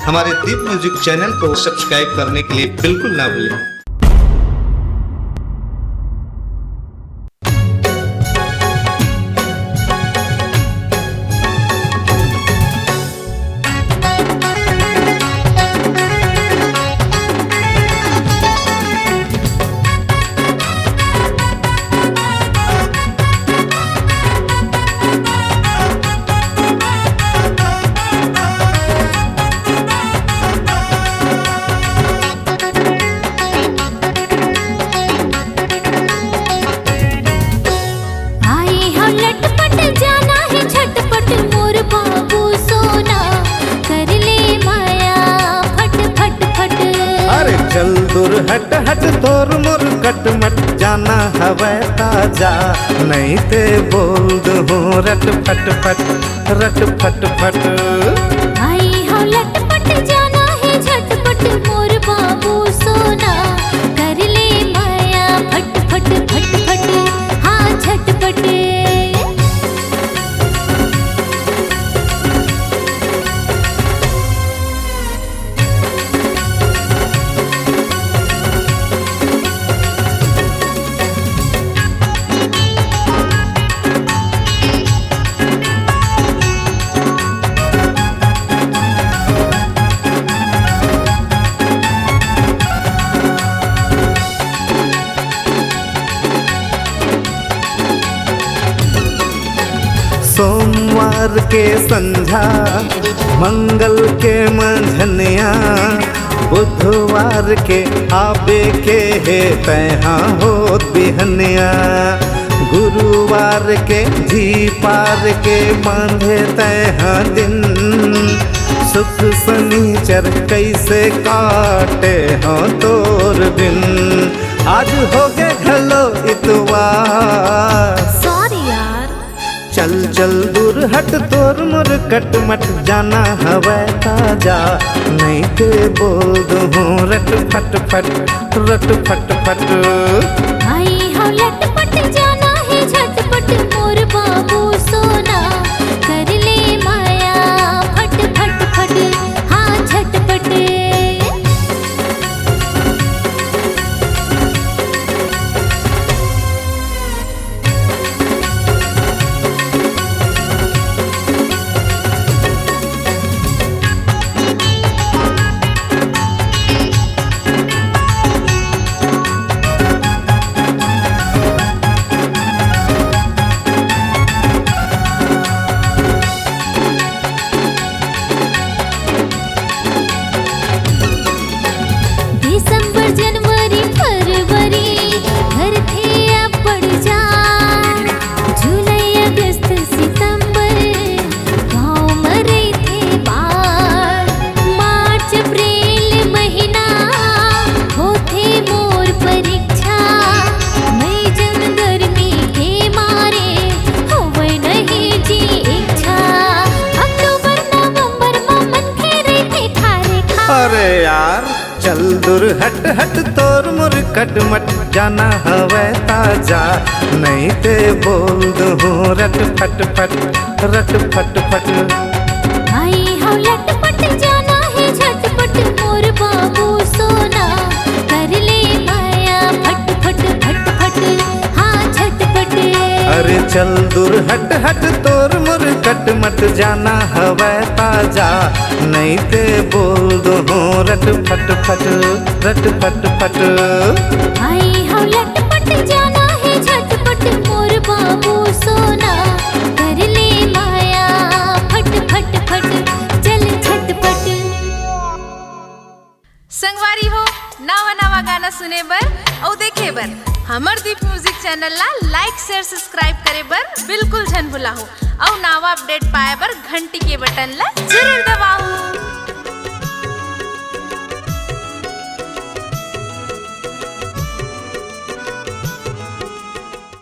हमारे दीप music channel को subscribe करने के लिए बिल्कुल ना भूलें। चल दूर हट हट तोर मोर कट मट जाना हवै ताजा नहीं ते बोल दो रट फट फट रट फट फट। आई हो लटपट जाना है झटपट मोर बाबू सोना कर ले माया फट फट फट फट हाँ झटपट। सोमवार के संझा मंगल के मंझनिया बुधवार के आबे के हे तैहा हो बिहनिया गुरुवार के जी पार के बांधे तैहा दिन सुख शनिचर कैसे काटे हाँ तोर दिन आज हो गए घलो इतवार। चल चल दूर हट तोर मोर कट मट जाना हवै ताजा नहीं ते बोल दो रट फट फट रट फट फट। आई हो लटपट जाना है झटपट मोर बाबू सोना कर ले माया फट फट फट हाँ झटपट। अरे यार चल दूर हट हट तोर मोर कट मट जाना हवै ताजा नहीं ते बोल दो रट फट फट रट फट फट। आई हो लटपट जाना है झटपट मोर बाबू सोना कर ले माया फट फट फट फट हाँ झटपट। अरे चल दूर हट हट तोर मोर कट मट जाना हवै ताजा नहीं ते बोल दो रट फट फट रट फट फट। आई हो लटपट जाना है झटपट मोर बाबू सोना कर ले माया फट फट फट चल झटपट। संगवारी हो नवा नवा गाना सुने बर और देखे बर हमर दीप म्यूजिक चैनल ला लाइक शेयर सब्सक्राइब करे बर बिल्कुल झन भुलाहो और नवा अपडेट पाए बर घंटी के बटन ला जरूर दबाओ।